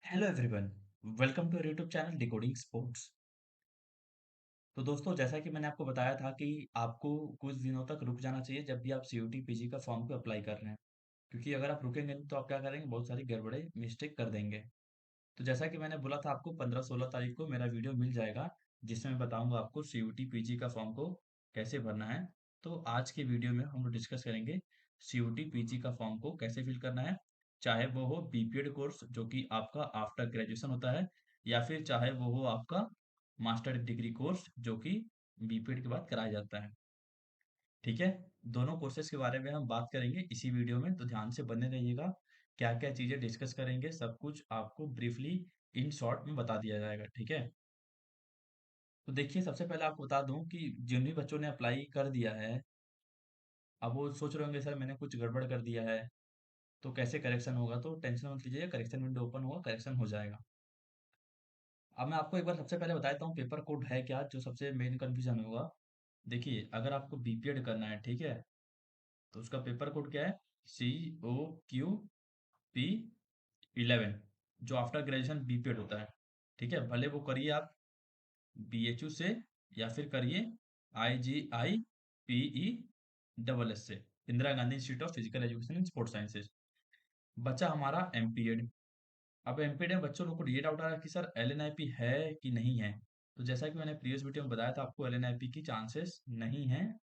Hello everyone. Welcome to YouTube channel decoding sports. तो दोस्तों, जैसा कि मैंने आपको बताया था कि आपको कुछ दिनों तक रुक जाना चाहिए जब भी आप सीयूटी पीजी का फॉर्म को अप्लाई कर रहे हैं, क्योंकि अगर आप रुकेंगे नहीं तो आप क्या करेंगे, बहुत सारी गड़बड़े मिस्टेक कर देंगे। तो जैसा कि मैंने बोला था, आपको 15-16 तारीख को मेरा वीडियो मिल जाएगा जिसमें मैं बताऊंगा आपको सीयूटी पीजी का फॉर्म को कैसे भरना है। तो आज के वीडियो में हम लोग डिस्कस करेंगे सीयूटी पीजी का फॉर्म को कैसे फिल करना है, चाहे वो हो बीपीएड कोर्स जो कि आपका आफ्टर ग्रेजुएशन होता है, या फिर चाहे वो हो आपका मास्टर डिग्री कोर्स जो कि बीपीएड के बाद कराया जाता है। ठीक है, दोनों कोर्सेज के बारे में हम बात करेंगे इसी वीडियो में, तो ध्यान से बने रहिएगा। क्या क्या चीजें डिस्कस करेंगे सब कुछ आपको ब्रीफली इन शॉर्ट में बता दिया जाएगा। ठीक है, तो देखिए, सबसे पहले आपको बता दूं कि जिन भी बच्चों ने अप्लाई कर दिया है, अब वो सोच रहे होंगे सर मैंने कुछ गड़बड़ कर दिया है तो कैसे करेक्शन होगा। तो टेंशन मत लीजिए, करेक्शन विंडो ओपन होगा, करेक्शन हो जाएगा। अब मैं आपको एक बार सबसे पहले बता देता हूँ पेपर कोड है क्या, जो सबसे मेन कंफ्यूजन होगा। देखिए, अगर आपको बीपीएड करना है, ठीक है, तो उसका पेपर कोड क्या है? COQP11, जो आफ्टर ग्रेजुएशन बीपीएड होता है। ठीक है, भले वो करिए आप बीएचयू से या फिर करिए IGIPE से, Indira Gandhi institute of physical education and sports sciences. बचा हमारा एमपीएड। अब एमपीएड में बच्चों लोग को ये डाउट आ रहा है कि सर एलएनआईपी है कि नहीं है। तो जैसा कि मैंने प्रीवियस वीडियो में बताया था आपको, एलएनआईपी की चांसेस नहीं है,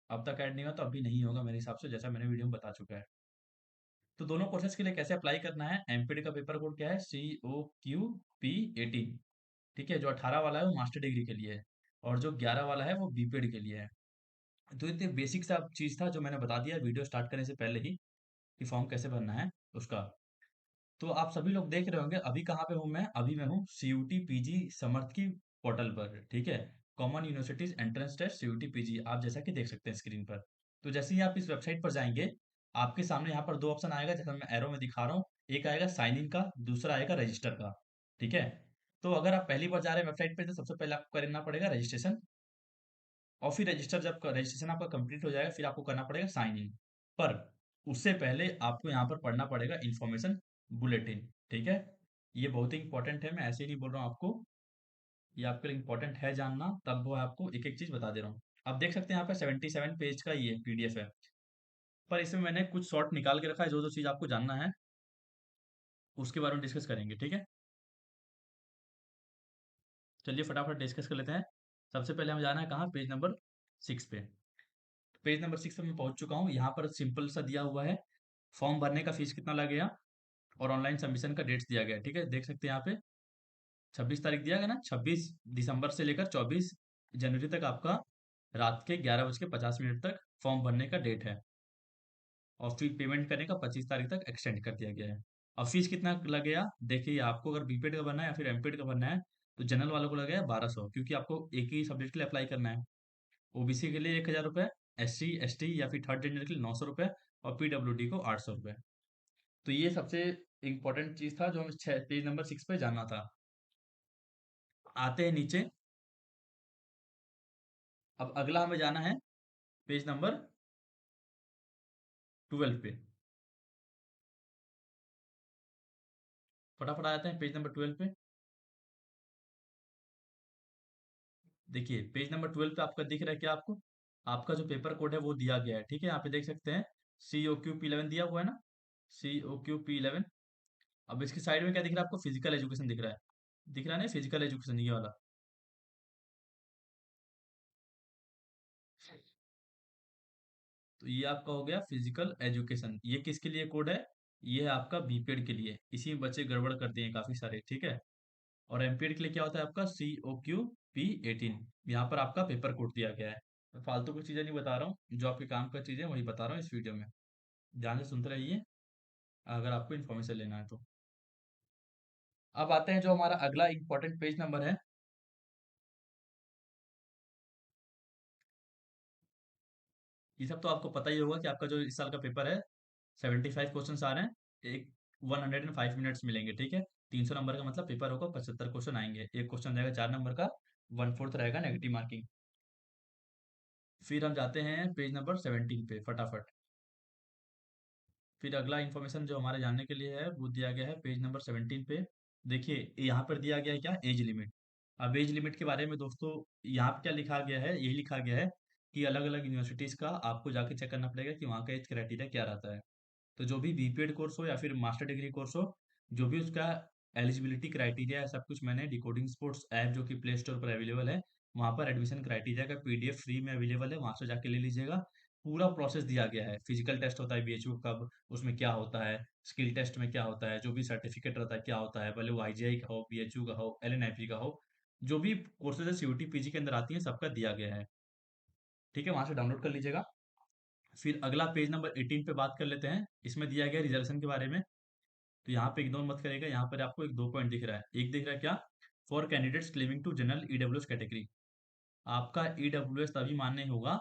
अब तक ऐड नहीं हुआ तो अभी नहीं होगा मेरे हिसाब से, जैसा मैंने वीडियो में बता चुका है। तो दोनों कोर्सेज के लिए कैसे अप्लाई करना है, एमपीडी का पेपर कोड क्या है? COQP18। ठीक है, जो 18 वाला है वो मास्टर डिग्री के लिए है, और जो 11 वाला है वो बीपीएड के लिए है। तो इतने बेसिक सा चीज था जो मैंने बता दिया वीडियो स्टार्ट करने से पहले ही, कि फॉर्म कैसे भरना है उसका। तो आप सभी लोग देख रहे होंगे अभी कहाँ पे हूँ मैं, अभी मैं हूँ सीयूटी पीजी समर्थ की पोर्टल पर। ठीक है, common universities entrance test CUET PG, आप जैसा कि देख सकते हैं स्क्रीन पर। तो जैसे ही आप इस वेबसाइट पर जाएंगे, आपके सामने यहाँ पर दो ऑप्शन आएगा, जैसा मैं एरो में दिखा रहा हूँ। एक आएगा साइन इन का, दूसरा आएगा रजिस्टर का। ठीक है, तो अगर आप पहली बार जा रहे हैं वेबसाइट पे, तो सबसे पहले आपको करना पड़ेगा रजिस्ट्रेशन, और फिर रजिस्टर, जब रजिस्ट्रेशन आपका कंप्लीट हो जाएगा फिर आपको करना पड़ेगा साइन इन। पर उससे पहले आपको यहाँ पर पढ़ना पड़ेगा इन्फॉर्मेशन बुलेटिन। ठीक है, ये बहुत ही इंपॉर्टेंट है, मैं ऐसे ही नहीं बोल रहा हूँ आपको, ये आपके लिए इंपॉर्टेंट है जानना, तब वो आपको एक एक चीज बता दे रहा हूँ। आप देख सकते हैं यहाँ पे 77 पेज का ये पीडीएफ है, पर इसमें मैंने कुछ शॉर्ट निकाल के रखा है, जो जो चीज आपको जानना है उसके बारे में डिस्कस करेंगे। ठीक है, चलिए फटाफट डिस्कस कर लेते हैं। सबसे पहले हम जाना है कहाँ, पेज नंबर 6 पे। पेज नंबर 6 पे मैं पहुंच चुका हूँ। यहाँ पर सिंपल सा दिया हुआ है फॉर्म भरने का फीस कितना लगेगा, और ऑनलाइन सबमिशन का डेट्स दिया गया है। ठीक है, देख सकते हैं यहाँ पे 26 तारीख दिया गया ना, 26 दिसंबर से लेकर 24 जनवरी तक आपका रात के 11:50 तक फॉर्म भरने का डेट है, और फिर पेमेंट करने का 25 तारीख तक एक्सटेंड कर दिया गया है। अब फीस कितना लगेगा, देखिए आपको अगर बीपीएड का भरना है या फिर एमपीएड का भरना है, तो जनरल वालों को लगेगा 1200, क्योंकि आपको एक ही सब्जेक्ट के लिए अप्लाई करना है। ओबीसी के लिए 1000 रुपये, एससी एसटी या फिर थर्ड जेंडर के लिए 900 रुपये, और पीडब्ल्यूडी को 800 रुपये। तो ये सबसे इम्पोर्टेंट चीज था जो हमें पेज नंबर 6 पे जानना था। आते हैं नीचे। अब अगला हमें जाना है पेज नंबर 12 पे। फटाफट आ जाते हैं पेज नंबर 12 पे। देखिए पेज नंबर 12 पे आपका दिख रहा है क्या आपको? आपका जो पेपर कोड है वो दिया गया है। ठीक है, यहाँ पे देख सकते हैं COQP11 दिया हुआ है ना, COQP11। अब इसकी साइड में क्या दिख रहा है आपको? फिजिकल एजुकेशन दिख रहा है, दिख रहा है ना, फिजिकल एजुकेशन ये वाला। तो ये आपका हो गया फिजिकल एजुकेशन। ये किसके लिए कोड है? ये है आपका बीपीएड के लिए, इसी में बच्चे गड़बड़ करते हैं काफी सारे। ठीक है, और एमपीएड के लिए क्या होता है आपका? COQP18। यहाँ पर आपका पेपर कोड दिया गया है। मैं फालतू की चीजें नहीं बता रहा हूँ, जो आपके काम का चीजें वही बता रहा हूँ इस वीडियो में। ध्यान से सुनते रहिए अगर आपको इन्फॉर्मेशन लेना है तो। अब आते हैं जो हमारा अगला इंपॉर्टेंट पेज नंबर है। ये सब तो आपको पता ही होगा कि आपका जो इस साल का पेपर है, 75 क्वेश्चन आ रहे हैं, एक 105 मिनट्स मिलेंगे। ठीक है, 300 नंबर का मतलब पेपर होगा, 75 क्वेश्चन आएंगे, एक क्वेश्चन रहेगा 4 नंबर का, 1/4 रहेगा नेगेटिव मार्किंग। फिर हम जाते हैं पेज नंबर 17 पे फटाफट। फिर अगला इन्फॉर्मेशन जो हमारे जानने के लिए है वो दिया गया है पेज नंबर 17 पे। देखिए यहाँ पर दिया गया है क्या, एज लिमिट। अब एज लिमिट के बारे में दोस्तों यहाँ पे क्या लिखा गया है, यही लिखा गया है कि अलग अलग यूनिवर्सिटीज का आपको जाके चेक करना पड़ेगा कि वहाँ का एज क्राइटेरिया क्या रहता है। तो जो भी बीपीएड कोर्स हो या फिर मास्टर डिग्री कोर्स हो, जो भी उसका एलिजिबिलिटी क्राइटेरिया है, सब कुछ मैंने डिकोडिंग स्पोर्ट्स ऐप जो कि प्ले स्टोर पर अवेलेबल है, वहाँ पर एडमिशन क्राइटेरिया का पीडीएफ फ्री में अवेलेबल है, वहाँ से जाके ले लीजिएगा। पूरा प्रोसेस दिया गया है, फिजिकल टेस्ट होता है बीएचयू कब, उसमें क्या होता है, स्किल टेस्ट में क्या होता है, जो भी सर्टिफिकेट रहता है क्या होता है, भले वो आईजीआई का हो, बीएचयू का हो, एलएनआईपी का हो, जो भी कोर्सेज है सीयूटी पीजी के अंदर आती है सबका दिया गया है। ठीक है, वहां से डाउनलोड कर लीजिएगा। फिर अगला पेज नंबर 18 पे बात कर लेते हैं, इसमें दिया गया रिजर्वेशन के बारे में। तो यहाँ पे इग्नोर मत करेगा, यहाँ पर आपको एक दो पॉइंट दिख रहा है, एक दिख रहा है क्या, for candidates claiming to general EWS category. आपका ईडब्ल्यूएस तभी मान्य होगा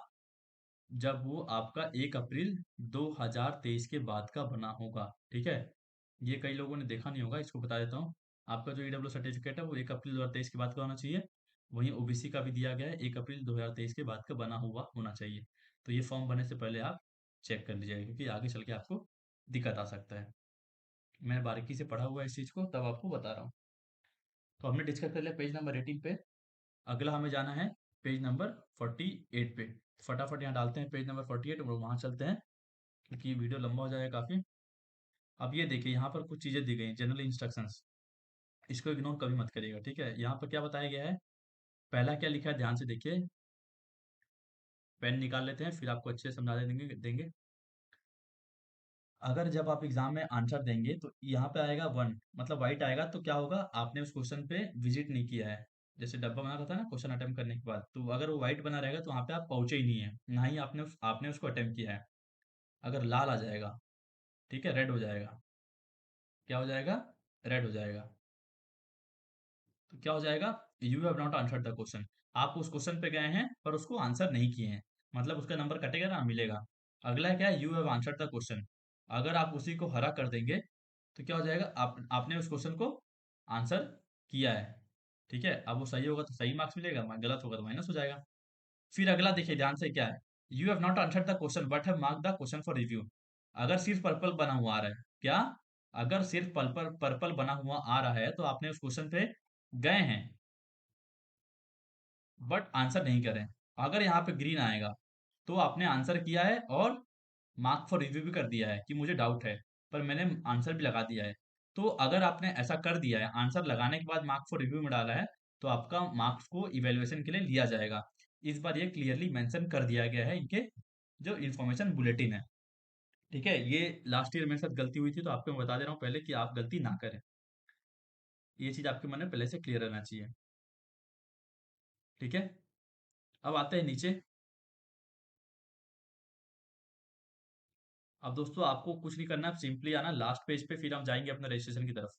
जब वो आपका 1 अप्रैल 2023 के बाद का बना होगा। ठीक है, ये कई लोगों ने देखा नहीं होगा, इसको बता देता हूँ। आपका जो ईडब्ल्यू सर्टिफिकेट है वो 1 अप्रैल 2023 के बाद का होना चाहिए। वहीं ओबीसी का भी दिया गया है 1 अप्रैल 2023 के बाद का बना हुआ होना चाहिए। तो ये फॉर्म भरने से पहले आप चेक कर लीजिएगा, क्योंकि आगे चल के आपको दिक्कत आ सकता है। मैंने बारीकी से पढ़ा हुआ है इस चीज़ को, तब आपको बता रहा हूँ। तो हमने डिस्कस कर लिया पेज नंबर 18 पे। अगला हमें जाना है पेज नंबर 48 पे। फटाफट यहाँ डालते हैं पेज नंबर 48 और वहाँ चलते हैं, क्योंकि वीडियो लंबा हो जाएगा काफ़ी। अब ये देखिए यहाँ पर कुछ चीज़ें दी गई हैं, जनरल इंस्ट्रक्शंस, इसको इग्नोर कभी मत करिएगा। ठीक है, यहाँ पर क्या बताया गया है, पहला क्या लिखा है ध्यान से देखिए। पेन निकाल लेते हैं, फिर आपको अच्छे से समझा देंगे। अगर जब आप एग्जाम में आंसर देंगे तो यहाँ पे आएगा वन, मतलब वाइट आएगा, तो क्या होगा, आपने उस क्वेश्चन पे विजिट नहीं किया है। जैसे डब्बा बना रहता है ना क्वेश्चन अटेम्प्ट करने के बाद, तो अगर वो व्हाइट बना रहेगा तो वहाँ पे आप पहुंचे ही नहीं है, ना ही आपने उसको अटेम्प्ट किया है। अगर लाल आ जाएगा, ठीक है, रेड हो जाएगा, क्या हो जाएगा, रेड हो जाएगा, तो क्या हो जाएगा, you have not answered the question. आप उस क्वेश्चन पे गए हैं पर उसको आंसर नहीं किए हैं, मतलब उसका नंबर कटेगा ना, मिलेगा। अगला क्या है, you have answered the question. अगर आप उसी को हरा कर देंगे तो क्या हो जाएगा, आपने उस क्वेश्चन को आंसर किया है। ठीक है, अब वो सही होगा तो सही मार्क्स मिलेगा, गलत होगा तो माइनस हो जाएगा। फिर अगला देखिए ध्यान से क्या है, you have not answered the question but have mark the question for review. अगर सिर्फ पर्पल बना हुआ आ रहा है, क्या, अगर सिर्फ पर्पल पर्पल बना हुआ आ रहा है तो आपने उस क्वेश्चन पे गए हैं बट आंसर नहीं करें। अगर यहाँ पे ग्रीन आएगा तो आपने आंसर किया है और मार्क फॉर रिव्यू भी कर दिया है कि मुझे डाउट है, पर मैंने आंसर भी लगा दिया है। तो अगर आपने ऐसा कर दिया है, आंसर लगाने के बाद मार्क फॉर रिव्यू में डाला है, तो आपका मार्क्स को इवेल्युएशन के लिए लिया जाएगा। इस बार ये क्लियरली मेंशन कर दिया गया है इनके जो इन्फॉर्मेशन बुलेटिन है। ठीक है, ये लास्ट ईयर मेरे साथ गलती हुई थी, तो आपको मैं बता दे रहा हूँ पहले कि आप गलती ना करें। ये चीज आपके मन में पहले से क्लियर रहना चाहिए। ठीक है, अब आते हैं नीचे। अब दोस्तों आपको कुछ नहीं करना, सिंपली आना लास्ट पेज पे, फिर हम जाएंगे अपने रजिस्ट्रेशन की तरफ।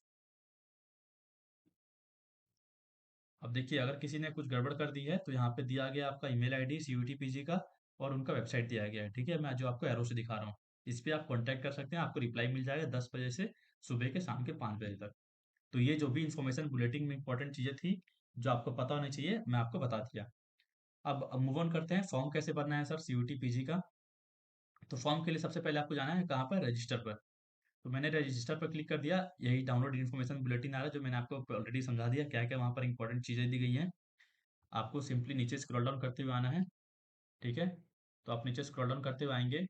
अब देखिए अगर किसी ने कुछ गड़बड़ कर दी है तो यहाँ पे दिया गया आपका ईमेल आईडी सीयूटी पीजी का, और उनका वेबसाइट दिया गया है। ठीक है, मैं जो आपको एरो से दिखा रहा हूँ, इस पे आप कांटेक्ट कर सकते हैं, आपको रिप्लाई मिल जाएगा 10 बजे से सुबह के शाम के 5 बजे तक। तो ये जो भी इन्फॉर्मेशन बुलेटिन में इंपॉर्टेंट चीजें थी जो आपको पता होनी चाहिए, मैं आपको बता दिया। अब मूव ऑन करते हैं, फॉर्म कैसे भरना है सर सीयूटी पीजी का। तो फॉर्म के लिए सबसे पहले आपको जाना है कहाँ पर, रजिस्टर पर। तो मैंने रजिस्टर पर क्लिक कर दिया, यही डाउनलोड इन्फॉर्मेशन बुलेटिन आ रहा है जो मैंने आपको ऑलरेडी समझा दिया क्या क्या वहाँ पर इंपॉर्टेंट चीज़ें दी गई हैं। आपको सिंपली नीचे स्क्रॉल डाउन करते हुए आना है। ठीक है, तो आप नीचे स्क्रॉल डाउन करते हुए आएंगे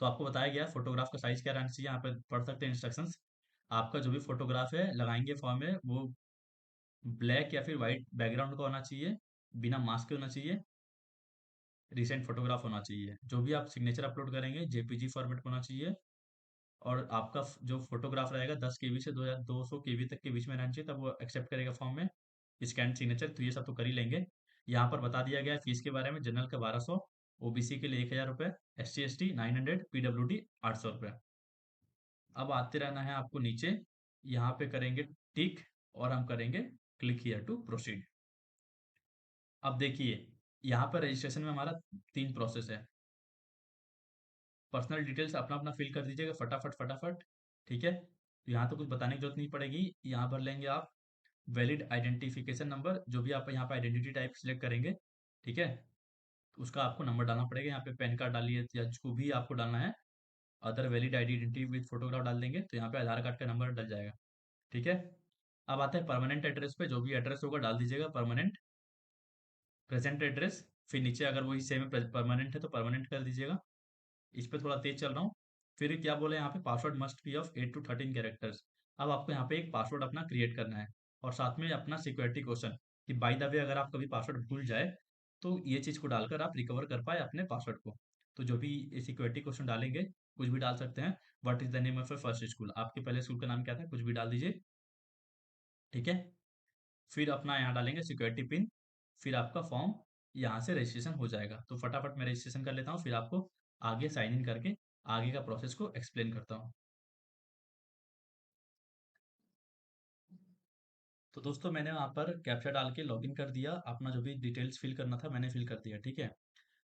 तो आपको बताया गया फोटोग्राफ का साइज क्या रहना चाहिए, यहाँ पे पढ़ सकते हैं इंस्ट्रक्शंस। आपका जो भी फोटोग्राफ है लगाएंगे फॉर्म में, वो ब्लैक या फिर वाइट बैकग्राउंड का होना चाहिए, बिना मास्क के होना चाहिए, रिसेंट फोटोग्राफ होना चाहिए। जो भी आप सिग्नेचर अपलोड करेंगे जेपीजी फॉर्मेट होना चाहिए। और आपका जो फोटोग्राफ रहेगा 10 केबी से 200 केबी तक के बीच में रहना चाहिए, तब वो एक्सेप्ट करेगा फॉर्म में स्कैन सिग्नेचर। तो ये सब तो कर ही लेंगे। यहाँ पर बता दिया गया है फीस के बारे में, जनरल का 1200, ओबीसी के लिए 1000 रुपये, SC ST 900, PWD 800 रुपये। अब आते रहना है आपको नीचे, यहाँ पे करेंगे टिक और हम करेंगे क्लिक हियर टू प्रोसीड। अब देखिए यहाँ पर रजिस्ट्रेशन में हमारा 3 प्रोसेस है। पर्सनल डिटेल्स अपना अपना फिल कर दीजिएगा फटाफट फटाफट। ठीक है, तो यहाँ तो कुछ बताने की जरूरत नहीं पड़ेगी, यहाँ भर लेंगे आप वैलिड आइडेंटिफिकेशन नंबर, जो भी आप यहाँ पे आइडेंटिटी टाइप सिलेक्ट करेंगे। ठीक है, तो उसका आपको नंबर डालना पड़ेगा, यहाँ पे पैन कार्ड डालिए या जो भी आपको डालना है। Other valid identity with photograph डाल देंगे तो यहाँ पे आधार कार्ड का नंबर डल जाएगा। ठीक है। अब आते हैं परमानेंट एड्रेस पे, जो भी एड्रेस होगा डाल दीजिएगा परमानेंट। प्रेजेंट एड्रेस, फिर नीचे अगर वही सेम है परमानेंट है तो परमानेंट कर दीजिएगा। इस पे थोड़ा तेज चल रहा हूँ। फिर क्या बोले यहाँ पे, password must be of 8 to 13 characters. अब आपको यहाँ पे एक पासवर्ड अपना क्रिएट करना है और साथ में अपना सिक्योरिटी क्वेश्चन, कि बाय द वे अगर आप कभी पासवर्ड भूल जाए तो ये चीज़ को डालकर आप रिकवर कर पाए अपने पासवर्ड को। तो जो भी सिक्योरिटी क्वेश्चन डालेंगे, कुछ भी डाल सकते हैं। What is the name of A first school, आपके पहले स्कूल का नाम क्या था, कुछ भी डाल दीजिए। ठीक है। फिर अपना यहाँ डालेंगे सिक्योरिटी पिन। फिर आपका फॉर्म यहाँ से रजिस्ट्रेशन हो जाएगा। तो फटाफट मैं रजिस्ट्रेशन कर लेता हूँ, फिर आपको आगे साइन इन करके आगे का प्रोसेस को एक्सप्लेन करता हूँ। तो दोस्तों मैंने वहाँ पर कैप्चा डाल के लॉगिन कर दिया, अपना जो भी डिटेल्स फिल करना था मैंने फिल कर दिया। ठीक है।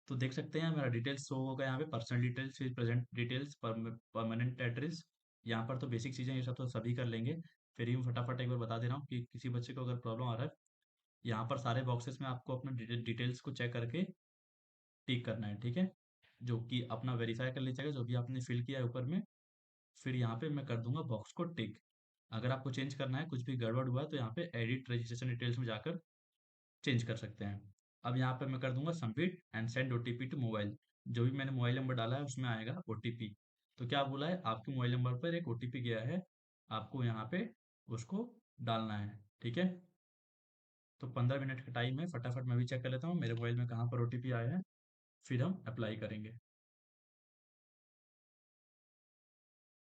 तो देख सकते हैं मेरा डिटेल्स शो होगा यहाँ पे, पर्सनल डिटेल्स, फिर प्रेजेंट डिटेल्स, परमानेंट एड्रेस। यहाँ पर तो बेसिक चीज़ें ये सब तो सभी कर लेंगे। फिर यूँ फटाफट एक बार बता दे रहा हूँ कि किसी बच्चे को अगर प्रॉब्लम आ रहा है, यहाँ पर सारे बॉक्सेस में आपको अपना डिटेल्स को चेक करके टिक करना है। ठीक है। जो कि अपना वेरीफाई कर लीजिएगा जो भी आपने फिल किया है ऊपर में। फिर यहाँ पे मैं कर दूंगा बॉक्स को टिक। अगर आपको चेंज करना है, कुछ भी गड़बड़ हुआ है तो यहाँ पे एडिट रजिस्ट्रेशन डिटेल्स में जाकर चेंज कर सकते हैं। अब यहाँ पे मैं कर दूंगा submit and send OTP to mobile. जो भी मैंने मोबाइल नंबर डाला है उसमें आएगा ओटीपी। तो क्या बोला है, आपके मोबाइल नंबर पर एक ओटीपी गया है, आपको यहाँ पे उसको डालना है। ठीक है। तो 15 मिनट का टाइम है, फटाफट मैं भी चेक कर लेता हूँ मेरे मोबाइल में कहाँ पर ओटीपी आया है, फिर हम अप्लाई करेंगे।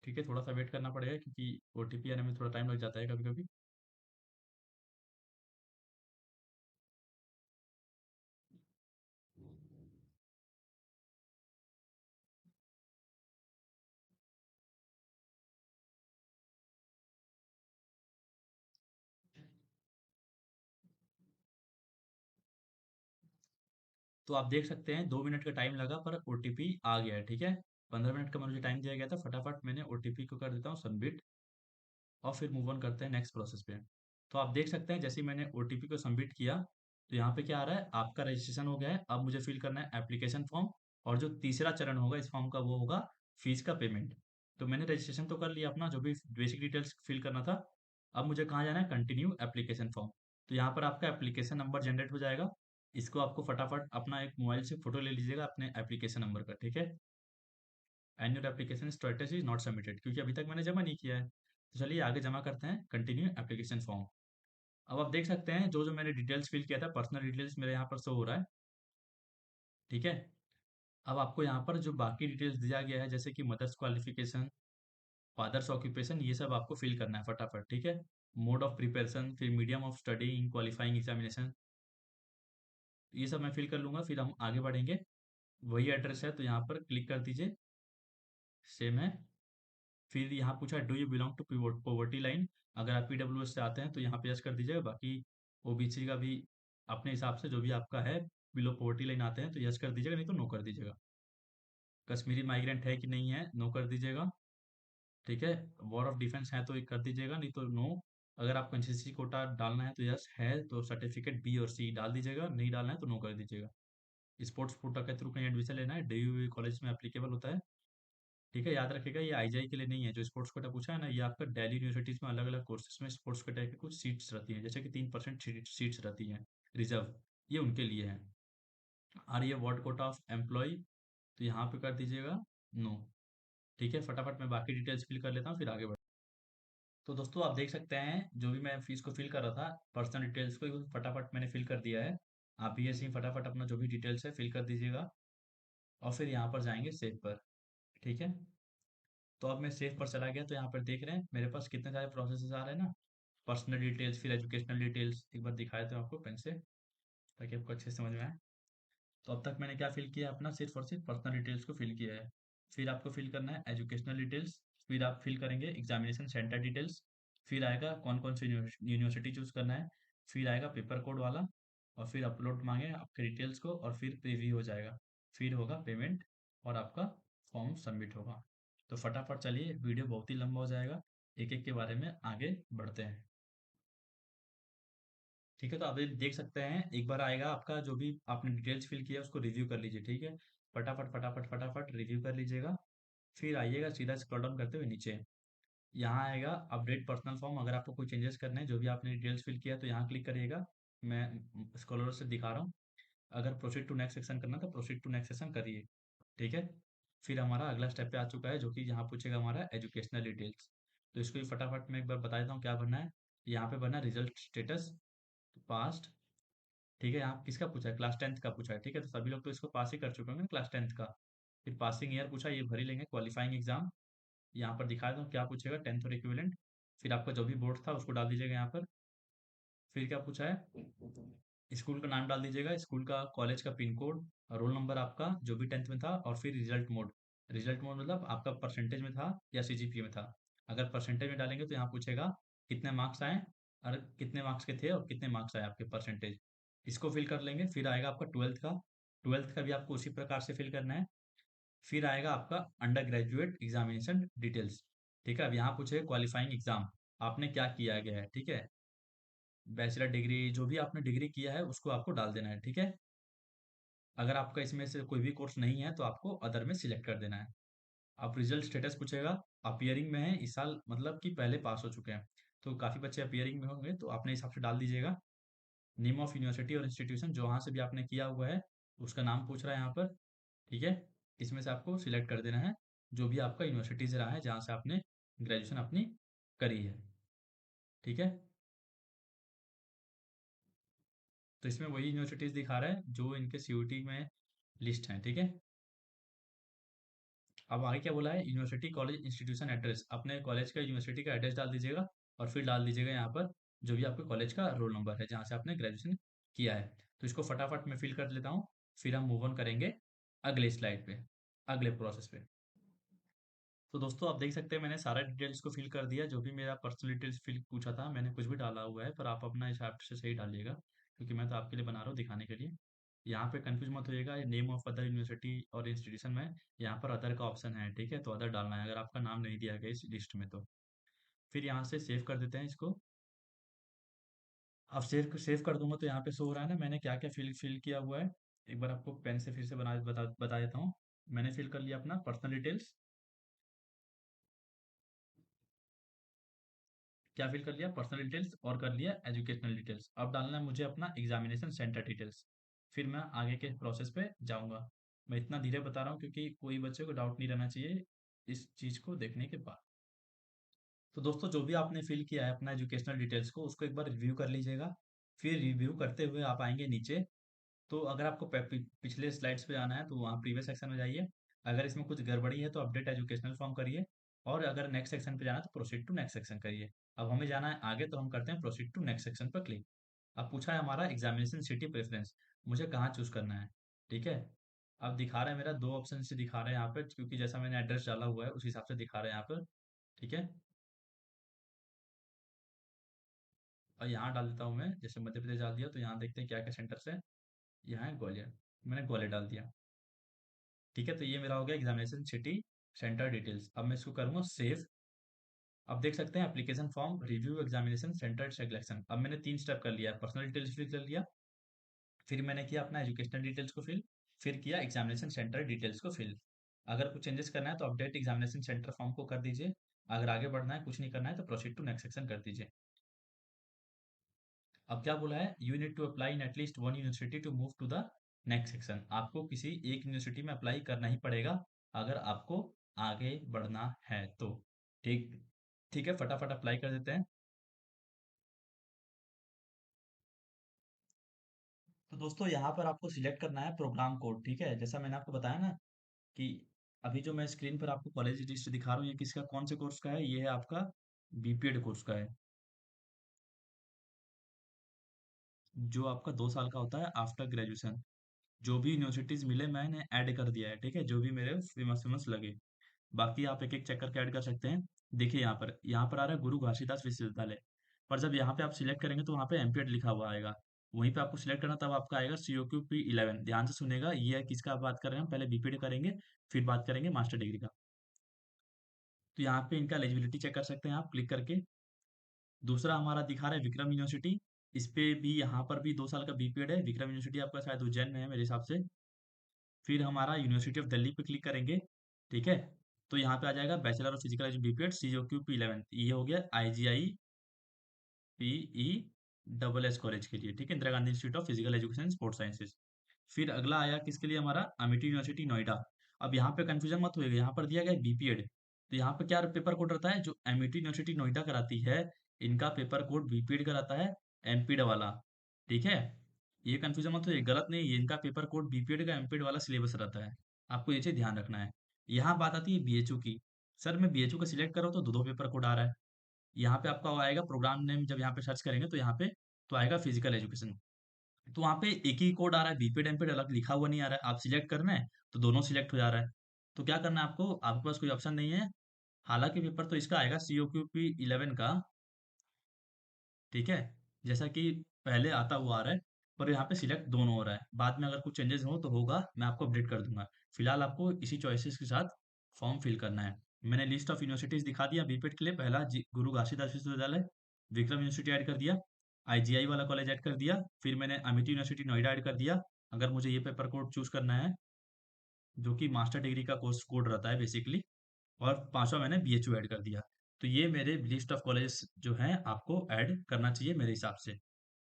ठीक है, थोड़ा सा वेट करना पड़ेगा क्योंकि ओटीपी आने में थोड़ा टाइम लग जाता है कभी कभी। तो आप देख सकते हैं 2 मिनट का टाइम लगा पर ओटीपी आ गया है। ठीक है। 15 मिनट का मुझे टाइम दिया गया था, फटाफट मैंने ओटीपी को कर देता हूँ सबमिट और फिर मूव ऑन करते हैं नेक्स्ट प्रोसेस पे। तो आप देख सकते हैं जैसे ही मैंने ओटीपी को सबमिट किया तो यहाँ पे क्या आ रहा है, आपका रजिस्ट्रेशन हो गया है। अब मुझे फिल करना है एप्लीकेशन फॉर्म, और जो तीसरा चरण होगा इस फॉर्म का वो होगा फीस का पेमेंट। तो मैंने रजिस्ट्रेशन तो कर लिया अपना, जो भी बेसिक डिटेल्स फिल करना था। अब मुझे कहाँ जाना है, कंटिन्यू एप्लीकेशन फॉर्म। तो यहाँ पर आपका एप्लीकेशन नंबर जनरेट हो जाएगा। इसको आपको फटाफट अपना एक मोबाइल से फोटो ले लीजिएगा अपने एप्लीकेशन नंबर का। ठीक है। And your application status is not submitted, क्योंकि अभी तक मैंने जमा नहीं किया है। तो चलिए आगे जमा करते हैं, कंटिन्यू एप्लीकेशन फॉर्म। अब आप देख सकते हैं जो जो मैंने डिटेल्स फिल किया था, पर्सनल डिटेल्स मेरे यहाँ पर शो हो रहा है। ठीक है। अब आपको यहाँ पर जो बाकी डिटेल्स दिया गया है, जैसे कि मदर्स क्वालिफिकेशन, फादर्स ऑक्यूपेशन, ये सब आपको फिल करना है फटाफट। ठीक है। मोड ऑफ प्रिपरेशन, फिर medium of study in qualifying examination, ये सब मैं फिल कर लूंगा, फिर हम आगे बढ़ेंगे। वही एड्रेस है तो यहाँ पर क्लिक कर दीजिए, सेम है। फिर यहाँ पूछा do you belong to poverty line, अगर आप पीडब्ल्यूएस से आते हैं तो यहाँ पे यस कर दीजिएगा। बाकी ओबीसी का भी अपने हिसाब से जो भी आपका है, बिलो पॉवर्टी लाइन आते हैं तो यस कर दीजिएगा, नहीं तो नो कर दीजिएगा। कश्मीरी माइग्रेंट है कि नहीं है, नो कर दीजिएगा। ठीक है। वॉर ऑफ डिफेंस है तो एक कर दीजिएगा, नहीं तो नो। अगर आपको एनसीसी कोटा डालना है तो यस, है तो सर्टिफिकेट बी और सी डाल दीजिएगा, नहीं डालना है तो नो कर दीजिएगा। स्पोर्ट्स कोटा के थ्रू कहीं एडमिशन लेना है, डीयू कॉलेज में एप्लीकेबल होता है। ठीक है, याद रखिएगा ये आईजीआई के लिए नहीं है। जो स्पोर्ट्स कोटा पूछा है ना, ये आपका दिल्ली यूनिवर्सिटीज में अलग अलग कोर्सेज में स्पोर्ट्स कोटा की कुछ सीट्स रहती हैं, जैसे कि 3% सीट्स रहती हैं रिजर्व, ये उनके लिए है। और ये वर्ड कोटा ऑफ एम्प्लॉय, तो यहाँ पे कर दीजिएगा नो। ठीक है, फटाफट मैं बाकी डिटेल्स फिल कर लेता हूँ फिर आगे बढ़। तो दोस्तों आप देख सकते हैं जो भी मैं फीस को फिल कर रहा था, पर्सनल डिटेल्स को फटाफट मैंने फिल कर दिया है। आप भी ऐसे ही फटाफट अपना जो भी डिटेल्स है फिल कर दीजिएगा और फिर यहाँ पर जाएंगे सेव पर। ठीक है। तो अब मैं सेव पर चला गया, तो यहाँ पर देख रहे हैं मेरे पास कितने सारे प्रोसेसेस आ रहे हैं ना। पर्सनल डिटेल्स, फिर एजुकेशनल डिटेल्स, एक बार दिखाया था आपको पेन से ताकि आपको अच्छे से समझ में आए। तो अब तक मैंने क्या फिल किया, अपना सिर्फ और सिर्फ पर्सनल डिटेल्स को फिल किया है। फिर आपको फिल करना है एजुकेशनल डिटेल्स, फिर आप फिल करेंगे एग्जामिनेशन सेंटर डिटेल्स, फिर आएगा कौन कौन सी यूनिवर्सिटी चूज करना है, फिर आएगा पेपर कोड वाला, और फिर अपलोड मांगे आपके डिटेल्स को, और फिर प्रीव्यू हो जाएगा, फिर होगा पेमेंट और आपका फॉर्म सबमिट होगा। तो फटाफट चलिए, वीडियो बहुत ही लंबा हो जाएगा, एक एक के बारे में आगे बढ़ते हैं। ठीक है। तो आप ये देख सकते हैं, एक बार आएगा आपका जो भी आपने डिटेल्स फिल किया उसको रिव्यू कर लीजिए। ठीक है। फटाफट फटाफट फटाफट रिव्यू कर लीजिएगा। फिर आइएगा सीधा स्क्रॉल डाउन करते हुए नीचे, यहाँ आएगा अपडेट पर्सनल फॉर्म। अगर आपको कोई चेंजेस करने हैं, जो भी आपने डिटेल्स फिल किया तो यहाँ क्लिक करिएगा। मैं स्क्रॉलर से दिखा रहा हूँ। अगर प्रोसीड टू नेक्स्ट सेक्शन करना तो प्रोसीड टू नेक्स्ट सेक्शन करिए। ठीक है। फिर हमारा अगला स्टेप पे आ चुका है, जो कि यहाँ पूछेगा हमारा एजुकेशनल डिटेल्स। तो इसको भी फटाफट मैं एक बार बता देता हूँ क्या भरना है। यहाँ पे भरना है रिजल्ट स्टेटस, पास्ट। ठीक है, यहाँ किसका पूछा है, क्लास 10th का पूछा है। ठीक है, तो सभी लोग तो इसको पास ही कर चुके होंगे क्लास 10th का। फिर पासिंग ईयर पूछा, ये भर ही लेंगे। क्वालिफाइंग एग्जाम यहाँ पर दिखा दूँ क्या पूछेगा, 10th और इक्विवेलेंट। फिर आपका जो भी बोर्ड था उसको डाल दीजिएगा यहाँ पर। फिर क्या पूछा है, स्कूल का नाम डाल दीजिएगा, स्कूल का, कॉलेज का पिन कोड, रोल नंबर आपका जो भी 10th में था, और फिर रिजल्ट मोड। रिजल्ट मोड मतलब आपका परसेंटेज में था या सीजीपीए में था। अगर परसेंटेज में डालेंगे तो यहाँ पूछेगा कितने मार्क्स आए, और कितने मार्क्स के थे और कितने मार्क्स आए आपके परसेंटेज। इसको फिल कर लेंगे। फिर आएगा आपका 12th का। 12th का भी आपको उसी प्रकार से फिल करना है। फिर आएगा आपका अंडर ग्रेजुएट एग्जामिनेशन डिटेल्स। ठीक है, अब यहाँ पूछेगा क्वालिफाइंग एग्जाम, आपने क्या किया गया है। ठीक है, बैचलर डिग्री, जो भी आपने डिग्री किया है उसको आपको डाल देना है। ठीक है, अगर आपका इसमें से कोई भी कोर्स नहीं है तो आपको अदर में सिलेक्ट कर देना है। अब रिजल्ट स्टेटस पूछेगा, अपियरिंग में है इस साल, मतलब कि पहले पास हो चुके हैं। तो काफ़ी बच्चे अपियरिंग में होंगे तो अपने हिसाब से डाल दीजिएगा। नेम ऑफ यूनिवर्सिटी और इंस्टीट्यूशन जहाँ से भी आपने किया हुआ है उसका नाम पूछ रहा है यहाँ पर। ठीक है, इसमें से आपको सिलेक्ट कर देना है जो भी आपका यूनिवर्सिटी से रहा है जहाँ से आपने ग्रेजुएशन अपनी करी है। ठीक है, तो इसमें वही यूनिवर्सिटीज़ दिखा रहा है जो इनके सीयूटी में लिस्ट हैं। ठीक है, अब आगे क्या बोला है, यूनिवर्सिटी कॉलेज इंस्टीट्यूशन एड्रेस, अपने कॉलेज का यूनिवर्सिटी का एड्रेस डाल दीजिएगा। और फिर डाल दीजिएगा यहाँ पर जो भी आपके कॉलेज का रोल नंबर है जहाँ से आपने ग्रेजुएशन किया है। तो इसको फटाफट मैं फिल कर लेता हूँ, फिर हम मूव ऑन करेंगे अगले स्लाइड पे, अगले प्रोसेस पे। तो दोस्तों आप देख सकते हैं मैंने सारा डिटेल्स को फिल कर दिया। जो भी मेरा पर्सनल डिटेल्स फिल पूछा था मैंने कुछ भी डाला हुआ है, पर आप अपना हिसाब से सही डालिएगा क्योंकि मैं तो आपके लिए बना रहा हूँ दिखाने के लिए। यहाँ पे कंफ्यूज मत होइएगा, नेम ऑफ अदर यूनिवर्सिटी और इंस्टीट्यूशन में यहाँ पर अदर का ऑप्शन है। ठीक है, तो अदर डालना है अगर आपका नाम नहीं दिया गया इस लिस्ट में तो। फिर यहाँ से सेव कर देते हैं इसको। अब सेव सेव कर दूंगा तो यहाँ पे शो हो रहा है ना मैंने क्या क्या फिल फिल किया हुआ है। एक बार आपको पेन से फिर से बता देता हूँ। मैंने फिल कर लिया अपना पर्सनल डिटेल्स। क्या फिल कर लिया, पर्सनल डिटेल्स, और कर लिया एजुकेशनल डिटेल्स। अब डालना है मुझे अपना एग्जामिनेशन सेंटर डिटेल्स। फिर मैं आगे के प्रोसेस पे जाऊंगा। मैं इतना धीरे बता रहा हूँ क्योंकि कोई बच्चे को डाउट नहीं रहना चाहिए इस चीज़ को देखने के बाद। तो दोस्तों जो भी आपने फिल किया है अपना एजुकेशनल डिटेल्स को उसको एक बार रिव्यू कर लीजिएगा। फिर रिव्यू करते हुए आप आएंगे नीचे। तो अगर आपको पिछले स्लाइड्स पे जाना है तो वहाँ प्रीवियस सेक्शन में जाइए। अगर इसमें कुछ गड़बड़ी है तो अपडेट एजुकेशनल फॉर्म करिए। और अगर नेक्स्ट सेक्शन पे जाना है तो प्रोसीड टू नेक्स्ट सेक्शन करिए। अब हमें जाना है आगे तो हम करते हैं प्रोसीड टू नेक्स्ट सेक्शन पर क्लिक। अब पूछा है हमारा एग्जामिनेशन सिटी प्रेफरेंस, मुझे कहाँ चूज करना है। ठीक है, अब दिखा रहा है मेरा दो ऑप्शन से दिखा रहा है यहाँ पे क्योंकि जैसा मैंने एड्रेस डाला हुआ है उस हिसाब से दिखा रहा है यहाँ पर। ठीक है, और यहाँ डाल देता हूँ मैं, जैसे मध्य प्रदेश डाल दिया तो यहाँ देखते हैं क्या क्या सेंटर से। यहाँ है ग्वालियर, मैंने ग्वालियर डाल दिया। ठीक है, तो ये मेरा हो गया एग्जामिनेशन सिटी सेंटर डिटेल्स। अब मैं इसको करूँगा सेव। अब देख सकते हैं application form review examination centre selection. अब मैंने 3 स्टेप कर लिया, पर्सनल डिटेल्स फिल कर लिया, फिर मैंने किया अपना एजुकेशनल डिटेल्स को फिल, फिर किया एग्जामिनेशन सेंटर डिटेल्स को फिल। अगर कुछ चेंजेस करना है तो अपडेट एग्जामिनेशन सेंटर फॉर्म को कर दीजिए। अगर आगे बढ़ना है कुछ नहीं करना है तो प्रोसीड टू नेक्स्ट सेक्शन कर दीजिए। अब क्या बोला है, you need to apply in at least one university to move to the next section. आपको किसी एक यूनिवर्सिटी में अप्लाई करना ही पड़ेगा अगर आपको आगे बढ़ना है तो। ठीक, ठीक है, फटाफट अप्लाई कर देते हैं। तो दोस्तों यहाँ पर आपको सिलेक्ट करना है प्रोग्राम कोड। ठीक है, जैसा मैंने आपको बताया ना कि अभी जो मैं स्क्रीन पर आपको कॉलेज लिस्ट दिखा रहा हूँ ये किसका, कौन से कोर्स का है, ये है आपका बीपीएड कोर्स का है, जो आपका 2 साल का होता है आफ्टर ग्रेजुएशन। जो भी यूनिवर्सिटीज मिले मैंने ऐड कर दिया है। ठीक है, जो भी मेरे फेमस फेमस लगे, बाकी आप एक एक चेक करके ऐड कर सकते हैं। देखिए यहाँ पर आ रहा है गुरु घासीदास विश्वविद्यालय। पर जब यहाँ पे आप सिलेक्ट करेंगे तो वहाँ पे एमपीएड लिखा हुआ आएगा। वहीं पे आपको सिलेक्ट करना, तब आपका आएगा COQP11। ध्यान से सुनेगा, ये है किसका बात कर रहे हैं हम, पहले बीपीएड करेंगे फिर बात करेंगे मास्टर डिग्री का। तो यहाँ पे इनका एलिजिबिलिटी चेक कर सकते हैं आप क्लिक करके। दूसरा हमारा दिखा रहा है विक्रम यूनिवर्सिटी। इस पे भी, यहाँ पर भी 2 साल का बीपीएड है। विक्रम यूनिवर्सिटी आपका शायद उज्जैन में है मेरे हिसाब से। फिर हमारा यूनिवर्सिटी ऑफ दिल्ली पे क्लिक करेंगे। ठीक है, तो यहाँ पे आ जाएगा bachelor of physical education BPEd COQ P11, ये हो गया IGI PE double S college के लिए, ठीक है, Indira Gandhi institute of physical education sports sciences. फिर अगला आया किसके लिए हमारा, अमिटी यूनिवर्सिटी नोएडा। अब यहाँ पे कंफ्यूजन मत होइएगा, यहाँ पर दिया गया बीपीएड, तो यहाँ पे क्या पेपर कोड रहता है, जो एमिटी यूनिवर्सिटी नोएडा कराती है, इनका पेपर कोड बीपीएड का रहता है, एमपीड वाला, ठीक है। ये कंफ्यूजन मत होइए, गलत नहीं है, इनका पेपर कोड बीपीएड का एमपीड वाला सिलेबस रहता है, आपको ये चीज ध्यान रखना है। यहाँ बात आती है बीएचयू की। सर मैं बीएचयू का सिलेक्ट करो तो दो दो पेपर कोड आ रहा है। यहाँ पे आपका आएगा प्रोग्राम नेम, जब यहाँ पे सर्च करेंगे तो यहाँ पे तो आएगा फिजिकल एजुकेशन, तो वहाँ पे एक ही कोड आ रहा है, बीपीड एमपीड अलग लिखा हुआ नहीं आ रहा है, आप सिलेक्ट करना है तो दोनों सिलेक्ट हो जा रहा है। तो क्या करना है आपको, आपके पास कोई ऑप्शन नहीं है, हालांकि पेपर तो इसका आएगा COQP11 का, ठीक है, जैसा कि पहले आता हुआ आ रहा है, पर यहाँ पे सिलेक्ट दोनों हो रहा है, बाद में अगर कुछ चेंजेस हो तो होगा, मैं आपको अपडेट कर दूंगा। फिलहाल आपको इसी चॉइसेस के साथ फॉर्म फिल करना है। मैंने लिस्ट ऑफ यूनिवर्सिटीज दिखा दिया बीपीएड के लिए, पहला गुरु घासीदास विश्वविद्यालय, विक्रम यूनिवर्सिटी ऐड कर दिया, IGI वाला कॉलेज ऐड कर दिया, फिर मैंने अमिटी यूनिवर्सिटी नोएडा ऐड कर दिया, अगर मुझे ये पेपर कोड चूज करना है, जो कि मास्टर डिग्री का कोर्स कोड रहता है बेसिकली, और पांचवा मैंने बीएचयू ऐड कर दिया। तो ये मेरे लिस्ट ऑफ कॉलेजेस जो हैं आपको ऐड करना चाहिए मेरे हिसाब से,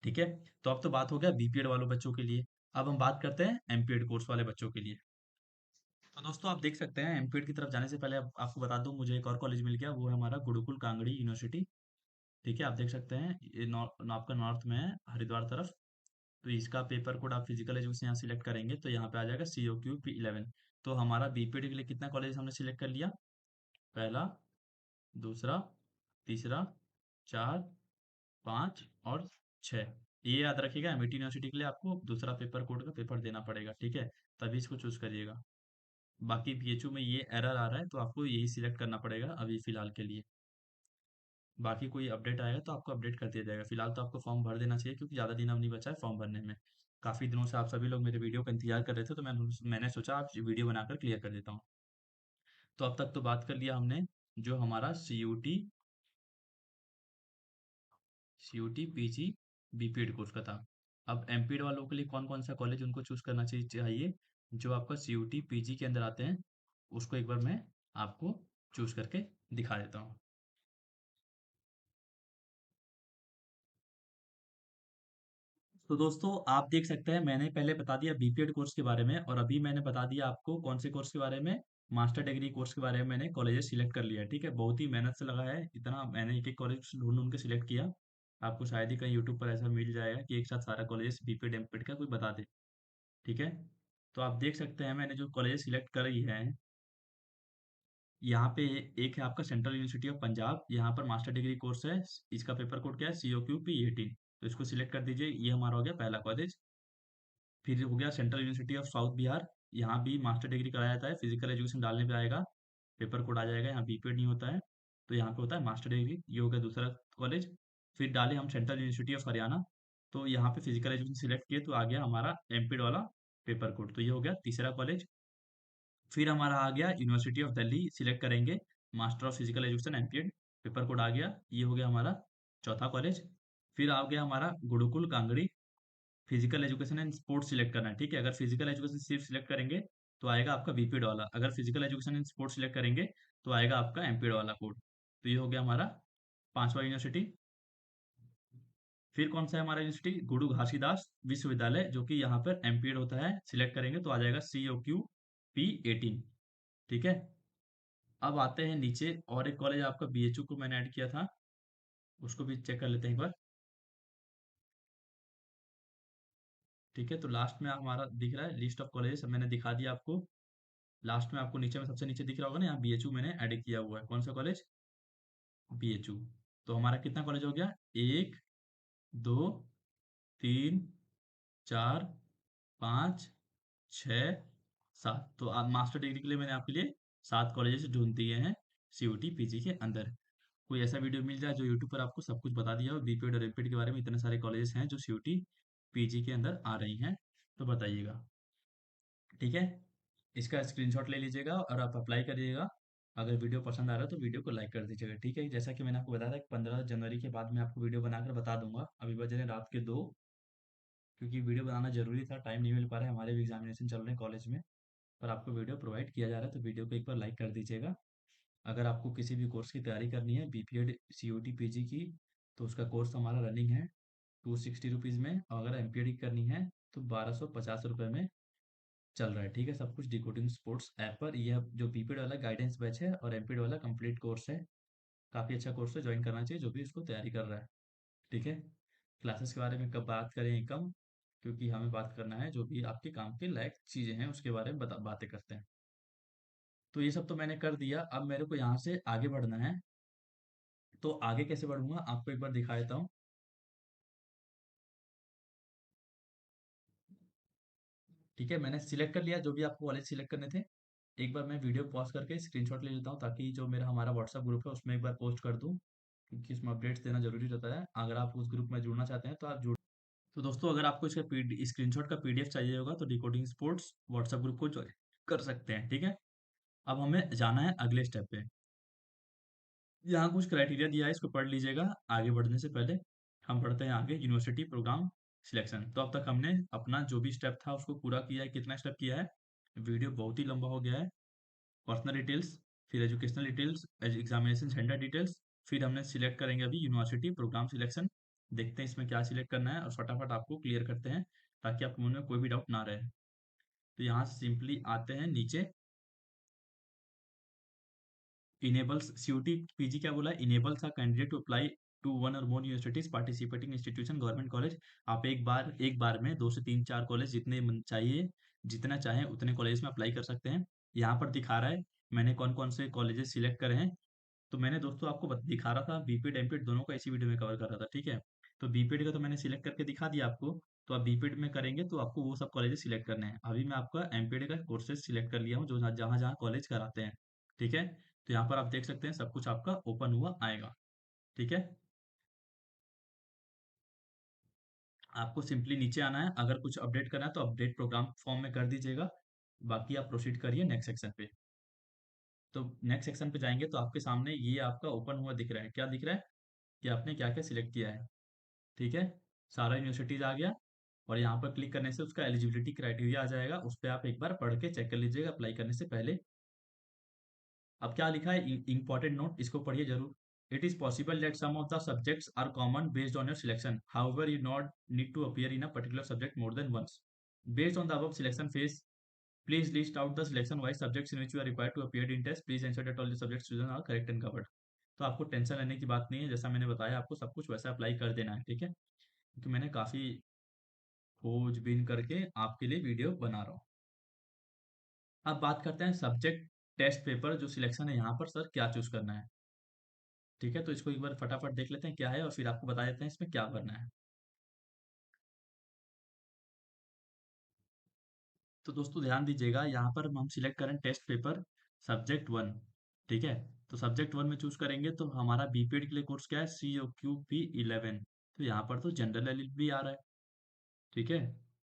ठीक है। तो अब तो बात हो गया बीपीएड वालों बच्चों के लिए, अब हम बात करते हैं एमपीएड कोर्स वाले बच्चों के लिए। तो दोस्तों आप देख सकते हैं, एमपीएड की तरफ जाने से पहले आपको बता दूं, मुझे एक और कॉलेज मिल गया, वो है हमारा गुरुकुल कांगड़ी यूनिवर्सिटी, ठीक है। आप देख सकते हैं ये आपका नॉर्थ में है, हरिद्वार तरफ। तो इसका पेपर कोड आप फिजिकल एजुकेशन यहाँ सिलेक्ट करेंगे तो यहाँ पे आ जाएगा COQP11। तो हमारा बीपीएड के लिए कितना कॉलेज हमने सिलेक्ट कर लिया, पहला, दूसरा, तीसरा, चार, पाँच और छः। ये याद रखिएगा, एमिटी यूनिवर्सिटी के लिए आपको दूसरा पेपर कोड का पेपर देना पड़ेगा, ठीक है, तभी इसको चूज करिएगा। बाकी बीएचयू में ये एरर आ रहा है तो आपको यही सिलेक्ट करना पड़ेगा अभी फिलहाल के लिए। बाकी कोई अपडेट आएगा तो आपको अपडेट कर दिया जाएगा, फिलहाल तो आपको फॉर्म भर देना चाहिए, क्योंकि ज़्यादा दिन अब नहीं बचा है फॉर्म भरने में। काफ़ी दिनों से आप सभी लोग मेरे वीडियो का इंतजार कर रहे थे, तो मैंने सोचा आप वीडियो बनाकर क्लियर कर देता हूँ। तो अब तक तो बात कर लिया हमने, जो हमारा C U T PG BPEd course का था। अब एमपीएड वालों के लिए कौन कौन सा कॉलेज उनको चूज करना चाहिए, जो आपका CUT पीजी के अंदर आते हैं, उसको एक बार मैं आपको चूज करके दिखा देता हूँ। तो दोस्तों आप देख सकते हैं, मैंने पहले बता दिया बीपीएड कोर्स के बारे में, और अभी मैंने बता दिया आपको कौन से कोर्स के बारे में, मास्टर डिग्री कोर्स के बारे में मैंने कॉलेजेस सिलेक्ट कर लिया है, ठीक है। बहुत ही मेहनत से लगा है, इतना मैंने एक एक कॉलेज ढूंढ ढूंढ के सिलेक्ट किया। आपको शायद ही कहीं यूट्यूब पर ऐसा मिल जाएगा कि एक साथ सारा कॉलेजेस बीपीएड एमपीएड का कोई बता दे, ठीक है। तो आप देख सकते हैं मैंने जो कॉलेजेस सिलेक्ट करी है, यहाँ पे एक है आपका सेंट्रल यूनिवर्सिटी ऑफ पंजाब, यहाँ पर मास्टर डिग्री कोर्स है, इसका पेपर कोड क्या है, COQP18, तो इसको सिलेक्ट कर दीजिए, ये हमारा हो गया पहला कॉलेज। फिर हो गया central university of south Bihar, यहाँ भी मास्टर डिग्री कराया जाता है, फिजिकल एजुकेशन डालने पे आएगा, पेपर कोड आ जाएगा, यहाँ बीपीएड नहीं होता है, तो यहाँ पे होता है मास्टर डिग्री, ये हो गया दूसरा कॉलेज। फिर डाले हम सेंट्रल यूनिवर्सिटी ऑफ हरियाणा, तो यहाँ पे फिजिकल एजुकेशन सिलेक्ट किए तो आ गया हमारा एमपीड वाला पेपर कोड, तो ये हो गया तीसरा कॉलेज। फिर हमारा आ गया यूनिवर्सिटी ऑफ दिल्ली, सिलेक्ट करेंगे master of physical education MPEd, paper code आ गया, ये हो गया हमारा चौथा कॉलेज। फिर आ गया हमारा Gurukul Kangri, physical education and sports select करना है, ठीक है। अगर फिजिकल एजुकेशन सिर्फ सिलेक्ट करेंगे तो आएगा आपका बीपीएड वाला, अगर physical education and sports select करेंगे तो आएगा आपका एमपीएड वाला कोड। तो ये हो गया हमारा पांचवा यूनिवर्सिटी। फिर कौन सा है हमारा यूनिवर्सिटी, गुरु घासीदास विश्वविद्यालय, जो कि यहाँ पर एमपीएड होता है, सिलेक्ट करेंगे तो आ जाएगा COQP18, ठीक है। अब आते हैं नीचे, और एक कॉलेज आपका बीएचयू को मैंने ऐड किया था, उसको भी चेक कर लेते हैं एक बार, ठीक है। तो लास्ट में हमारा दिख रहा है लिस्ट ऑफ कॉलेजेस, मैंने दिखा दिया आपको। लास्ट में आपको नीचे में सबसे नीचे दिख रहा होगा ना, यहाँ बीएचयू मैंने ऐड किया हुआ है, कौन सा कॉलेज, बीएचयू। तो हमारा कितना कॉलेज हो गया, एक, दो, तीन, चार, पाँच, छ, सात। तो आप मास्टर डिग्री के लिए मैंने आपके लिए सात कॉलेजेस ढूंढ दिए हैं CUT पीजी के अंदर। कोई ऐसा वीडियो मिल जाए जो यूट्यूब पर आपको सब कुछ बता दिया हो बीपीएड और एमपीएड के बारे में, इतने सारे कॉलेजेस हैं जो CUT पीजी के अंदर आ रही हैं, तो बताइएगा, ठीक है। इसका स्क्रीनशॉट ले लीजिएगा और आप अप्लाई करिएगा। अगर वीडियो पसंद आ रहा है तो वीडियो को लाइक कर दीजिएगा, ठीक है। जैसा कि मैंने आपको बताया था कि 15 जनवरी के बाद मैं आपको वीडियो बनाकर बता दूंगा, अभी बज रहे हैं रात के 2, क्योंकि वीडियो बनाना जरूरी था, टाइम नहीं मिल पा रहा है, हमारे भी एग्जामिनेशन चल रहे हैं कॉलेज में। पर आपको वीडियो प्रोवाइड किया जा रहा है, तो वीडियो को एक बार लाइक कर दीजिएगा। अगर आपको किसी भी कोर्स की तैयारी करनी है बीपीएड सीयूटी पीजी की, तो उसका कोर्स हमारा रनिंग है 260 रुपीज़ में, और अगर एमपीएड की करनी है तो 1250 रुपये में चल रहा है। ठीक है, सब कुछ डिकोडिंग स्पोर्ट्स ऐप पर। यह जो बीपीएड वाला गाइडेंस बैच है और एमपीएड वाला कंप्लीट कोर्स है, काफ़ी अच्छा कोर्स है, ज्वाइन करना चाहिए जो भी इसको तैयारी कर रहा है। ठीक है, क्लासेस के बारे में कब बात करें कम, क्योंकि हमें बात करना है जो भी आपके काम के लायक चीज़ें हैं उसके बारे में बातें करते हैं। तो ये सब तो मैंने कर दिया, अब मेरे को यहाँ से आगे बढ़ना है। तो आगे कैसे बढ़ूंगा आपको एक बार दिखा देता हूँ। ठीक है, मैंने सिलेक्ट कर लिया जो भी आपको कॉलेज सिलेक्ट करने थे। एक बार मैं वीडियो पॉज करके स्क्रीनशॉट ले लेता हूँ, ताकि जो मेरा हमारा व्हाट्सएप ग्रुप है उसमें एक बार पोस्ट कर दूँ, क्योंकि इसमें अपडेट्स देना जरूरी रहता है। अगर आप उस ग्रुप में जुड़ना चाहते हैं तो आप जुड़। तो दोस्तों, अगर आपको इसका स्क्रीनशॉट का पीडीएफ चाहिए होगा तो डिकोडिंग स्पोर्ट्स व्हाट्सएप ग्रुप को ज्वाइन कर सकते हैं। ठीक है, अब हमें जाना है अगले स्टेप पे। यहाँ कुछ क्राइटेरिया दिया है, इसको पढ़ लीजिएगा। आगे बढ़ने से पहले हम पढ़ते हैं आगे यूनिवर्सिटी प्रोग्राम सिलेक्शन। तो अब तक हमने अपना जो भी स्टेप था उसको पूरा किया है। कितना स्टेप किया है, वीडियो बहुत ही लंबा हो गया है। पर्सनल डिटेल्स, फिर educational details, examination centre details, फिर हमने सिलेक्ट करेंगे अभी यूनिवर्सिटी प्रोग्राम सिलेक्शन। देखते हैं इसमें क्या सिलेक्ट करना है और फटाफट आपको क्लियर करते हैं, ताकि आपके मन में कोई भी डाउट ना रहे। तो यहाँ से सिंपली आते हैं नीचे। इनेबल्स सीयूटी पीजी क्या बोला है, enables a candidate to apply to one or more universities participating institution government college. आप एक बार में 2 से 3 4 कॉलेज जितने चाहिए, जितना चाहें उतने कॉलेज में अप्लाई कर सकते हैं। यहाँ पर दिखा रहा है मैंने कौन कौन से कॉलेजेस सिलेक्ट करे हैं। तो मैंने दोस्तों आपको दिखा रहा था बीपीएड एमपीएड दोनों का इसी वीडियो में कवर कर रहा था। ठीक है, तो बीपीएड का तो मैंने सिलेक्ट करके दिखा दिया आपको। तो आप बीपीएड में करेंगे तो आपको वो सब कॉलेजेस सिलेक्ट करने हैं। अभी मैं आपका एमपीएड का कोर्सेज सिलेक्ट कर लिया हूँ, जो जहाँ जहाँ कॉलेज कराते हैं। ठीक है, तो यहाँ पर आप देख सकते हैं सब कुछ आपका ओपन हुआ आएगा। ठीक है, आपको सिंपली नीचे आना है, अगर कुछ अपडेट करना है तो अपडेट प्रोग्राम फॉर्म में कर दीजिएगा। बाकी आप प्रोसीड करिए नेक्स्ट सेक्शन पे। तो नेक्स्ट सेक्शन पे जाएंगे तो आपके सामने ये आपका ओपन हुआ दिख रहा है। क्या दिख रहा है कि आपने क्या क्या सिलेक्ट किया है। ठीक है, सारा यूनिवर्सिटीज आ गया, और यहाँ पर क्लिक करने से उसका एलिजिबिलिटी क्राइटेरिया आ जाएगा। उस पर आप एक बार पढ़ के चेक कर लीजिएगा अप्लाई करने से पहले। अब क्या लिखा है, इंपॉर्टेंट नोट, इसको पढ़िए जरूर। It is possible that some of the subjects are common based on your selection, however you not need to appear in a particular subject more than once. Based on the above selection phase, please list out the selection wise subjects in which you are required to appear in test. Please ensure that all the subjects chosen are correct and covered. तो आपको tension लेने की बात नहीं है, जैसा मैंने बताया आपको सब कुछ वैसा अप्लाई कर देना है। ठीक है, क्योंकि मैंने काफी खोजबीन करके आपके लिए वीडियो बना रहा हूँ। अब बात करते हैं सब्जेक्ट टेस्ट पेपर जो सिलेक्शन है, यहाँ पर सर क्या चूज करना है। ठीक है, तो इसको एक बार फटाफट देख लेते हैं क्या है, और फिर आपको बता देते हैं इसमें क्या करना है। तो दोस्तों ध्यान दीजिएगा, यहाँ पर हम सिलेक्ट करें टेस्ट पेपर सब्जेक्ट वन। ठीक है, तो सब्जेक्ट वन में चूज करेंगे तो हमारा बीपीएड के लिए कोर्स क्या है, COQP11। तो यहाँ पर तो जनरल एलिजिबिलिटी आ रहा है। ठीक है,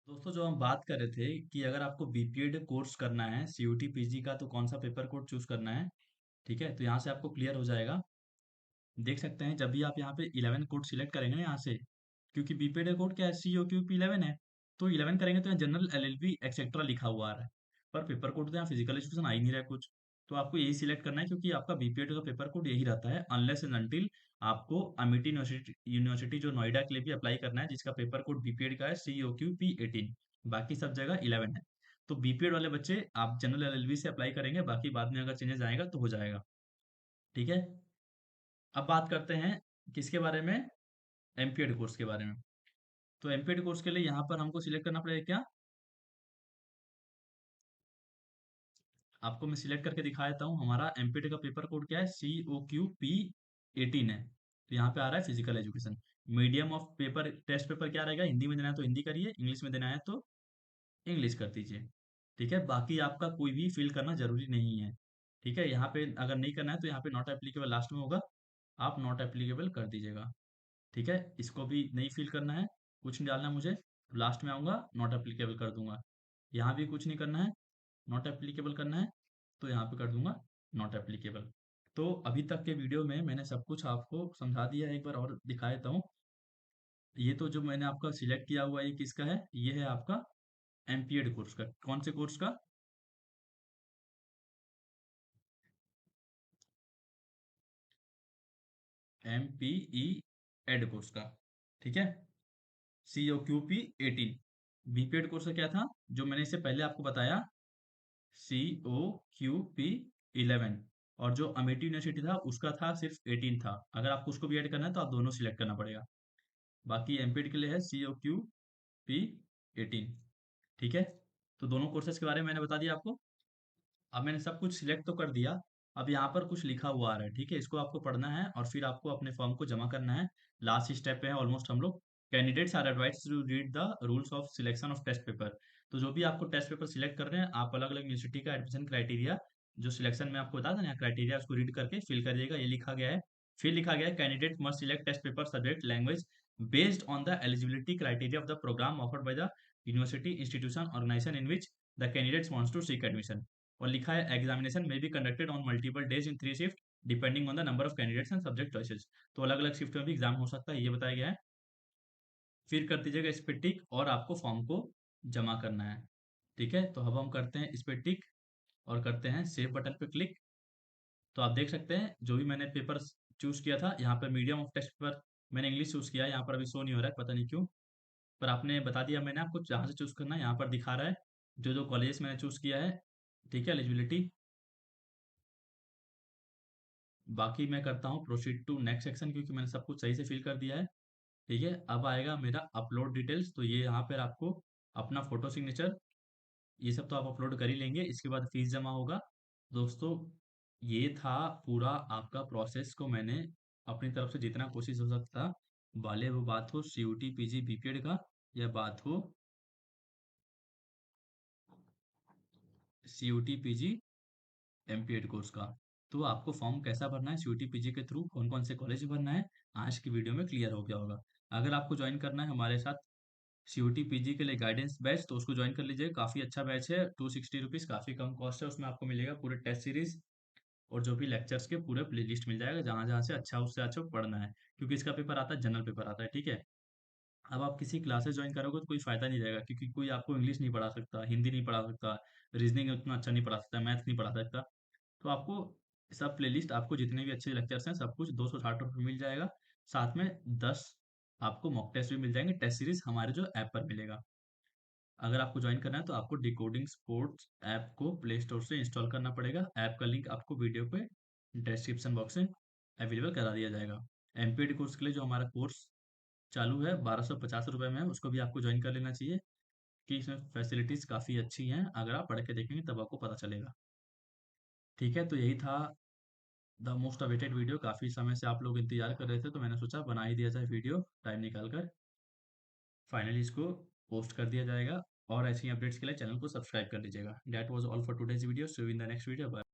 दोस्तों जो हम बात कर रहे थे कि अगर आपको बीपीएड कोर्स करना है सीयूटी पीजी का, तो कौन सा पेपर कोड चूज करना है। ठीक है, तो यहाँ से आपको क्लियर हो जाएगा। देख सकते हैं जब भी आप यहाँ पे 11 कोड सिलेक्ट करेंगे ना यहाँ से, क्योंकि बीपीएड का कोड क्या है, COQP11 है। तो 11 करेंगे तो यहाँ जनरल एलएलबी एक्सेट्रा लिखा हुआ आ रहा है, पर पेपर कोड तो यहाँ फिजिकल एजुकेशन आ ही नहीं रहा है कुछ। तो आपको यही सिलेक्ट करना है, क्योंकि आपका बीपीएड का पेपर कोड यही रहता है, अनलेस एंड अनटिल आपको अमिटी यूनिवर्सिटी जो नोएडा के लिए भी अप्लाई करना है, जिसका पेपर कोड बीपीएड का है COQP18। बाकी सब जगह 11 है। तो बीपीएड वाले बच्चे आप जनरल एलएलबी से अप्लाई करेंगे, बाकी बाद में अगर चेंजेस आएगा तो हो जाएगा। ठीक है, अब बात करते हैं किसके बारे में, एमपीएड कोर्स के बारे में। तो एमपीएड कोर्स के लिए यहाँ पर हमको सिलेक्ट करना पड़ेगा क्या, आपको मैं सिलेक्ट करके दिखा देता हूँ। हमारा एमपीएड का पेपर कोड क्या है, COQP18 है। तो यहाँ पे आ रहा है physical education. Medium of paper, test paper क्या रहेगा, हिंदी में देना है तो हिंदी करिए, इंग्लिश में देना है तो इंग्लिश कर दीजिए। ठीक है, बाकी आपका कोई भी फिल करना जरूरी नहीं है। ठीक है, यहाँ पे अगर नहीं करना है तो यहाँ पे नॉट एप्लीकेबल लास्ट में होगा, आप नॉट एप्लीकेबल कर दीजिएगा। ठीक है, इसको भी नहीं फिल करना है, कुछ नहीं डालना है मुझे, लास्ट में आऊँगा नॉट एप्लीकेबल कर दूंगा। यहाँ भी कुछ नहीं करना है, नॉट एप्लीकेबल करना है, तो यहाँ पे कर दूंगा नॉट एप्लीकेबल। तो अभी तक के वीडियो में मैंने सब कुछ आपको समझा दिया है, एक बार और दिखा देता हूँ। ये तो जो मैंने आपका सिलेक्ट किया हुआ है ये किसका है, ये है आपका एमपीएड कोर्स का। कौन से कोर्स का, MPE एड कोर्स का, ठीक है। COQP 18 बीपीएड कोर्स का क्या था, जो मैंने इससे पहले आपको बताया, COQP 11, और जो अमेठी यूनिवर्सिटी था उसका था सिर्फ 18 था। अगर आपको उसको भी ऐड करना है तो आप दोनों सिलेक्ट करना पड़ेगा। बाकी एमपीएड के लिए है COQP 18, ठीक है। तो दोनों कोर्सेज के बारे में मैंने बता दिया आपको। अब मैंने सब कुछ सिलेक्ट तो कर दिया। अब यहाँ पर कुछ लिखा हुआ आ रहा है, ठीक है, इसको आपको पढ़ना है और फिर आपको अपने फॉर्म को जमा करना है। लास्ट स्टेप पे है ऑलमोस्ट हम लोग। Candidates are advise to read the rules of selection of test paper. तो जो भी आपको टेस्ट पेपर सिलेक्ट कर रहे हैं, आप अलग अलग यूनिवर्सिटी का एडमिशन क्राइटेरिया, जो सिलेक्शन में आपको बता था ना क्राइटेरिया, उसको रीड करके फिल करिएगा। ये लिखा गया है। फिर लिखा गया है, candidate must select test paper subject language based on the eligibility criteria of the program offered by the university institution organization in which the candidates wants to seek admission. और लिखा है, examination may be conducted on multiple days in 3 shift depending on the number of candidates and subject choices. तो अलग अलग shift में भी exam हो सकता है, ये बताया गया है। फिर कर दीजिएगा इस पे टिक और आपको फॉर्म को जमा करना है, ठीक है। तो अब हम करते हैं इस पे टिक और करते हैं सेव बटन पे क्लिक। तो आप देख सकते हैं जो भी मैंने पेपर चूज किया था, यहाँ पर मीडियम ऑफ टेस्ट पेपर मैंने इंग्लिश चूज किया है। यहाँ पर अभी शो नहीं हो रहा है, पता नहीं क्यों, पर आपने बता दिया मैंने आपको जहाँ से चूज करना है। यहाँ पर दिखा रहा है जो जो कॉलेज मैंने चूज किया है, ठीक है, एलिजिबिलिटी। बाकी मैं करता हूँ प्रोसीड टू नेक्स्ट सेक्शन, क्योंकि मैंने सब कुछ सही से फिल कर दिया है, ठीक है। अब आएगा मेरा अपलोड डिटेल्स। तो ये यहाँ पर आपको अपना फोटो सिग्नेचर, ये सब तो आप अपलोड कर ही लेंगे। इसके बाद फीस जमा होगा। दोस्तों, ये था पूरा आपका प्रोसेस, को मैंने अपनी तरफ से जितना कोशिश हो सकता, भले वो बात हो CUT PG बीपीएड का, या बात हो CUT PG एमपीएड कोर्स का। तो आपको फॉर्म कैसा भरना है CUT PG के थ्रू, कौन कौन से कॉलेज भरना है, आज की वीडियो में क्लियर हो गया होगा। अगर आपको ज्वाइन करना है हमारे साथ CUT PG के लिए गाइडेंस बैच, तो उसको ज्वाइन कर लीजिए। काफ़ी अच्छा बैच है, 260 रुपीज़, काफ़ी कम कॉस्ट है। उसमें आपको मिलेगा पूरे टेस्ट सीरीज और जो भी लेक्चर्स के पूरे प्ले लिस्ट मिल जाएगा, जहाँ जहाँ से अच्छा उससे अच्छा पढ़ना है, क्योंकि इसका पेपर आता है, जनरल पेपर आता है, ठीक है। अब आप किसी क्लासेस ज्वाइन करोगे तो कोई फायदा नहीं रहेगा, क्योंकि कोई आपको इंग्लिश नहीं पढ़ा सकता, हिंदी नहीं पढ़ा सकता, रीजनिंग उतना अच्छा नहीं पढ़ा सकता, मैथ नहीं पढ़ा सकता। तो आपको सब प्लेलिस्ट, आपको जितने भी अच्छे लेक्चर्स हैं सब कुछ 260 रुपये मिल जाएगा। साथ में 10 आपको मॉक टेस्ट भी मिल जाएंगे, टेस्ट सीरीज हमारे जो ऐप पर मिलेगा। अगर आपको ज्वाइन करना है तो आपको डिकोडिंग स्पोर्ट्स ऐप को प्ले स्टोर से इंस्टॉल करना पड़ेगा। ऐप का लिंक आपको वीडियो पे डिस्क्रिप्शन बॉक्स में अवेलेबल करा दिया जाएगा। एमपीएड कोर्स के लिए जो हमारा कोर्स चालू है 1250 रुपये में है, उसको भी आपको ज्वाइन कर लेना चाहिए, कि इसमें फैसिलिटीज़ काफ़ी अच्छी हैं। अगर आप पढ़ के देखेंगे तब आपको पता चलेगा, ठीक है। तो यही था द मोस्ट अवेटेड वीडियो। काफ़ी समय से आप लोग इंतजार कर रहे थे, तो मैंने सोचा बना ही दिया जाए वीडियो टाइम निकाल कर। फाइनली इसको पोस्ट कर दिया जाएगा। और ऐसी अपडेट्स के लिए चैनल को सब्सक्राइब कर लीजिएगा। That was all for today's video. See you in the next video. Bye.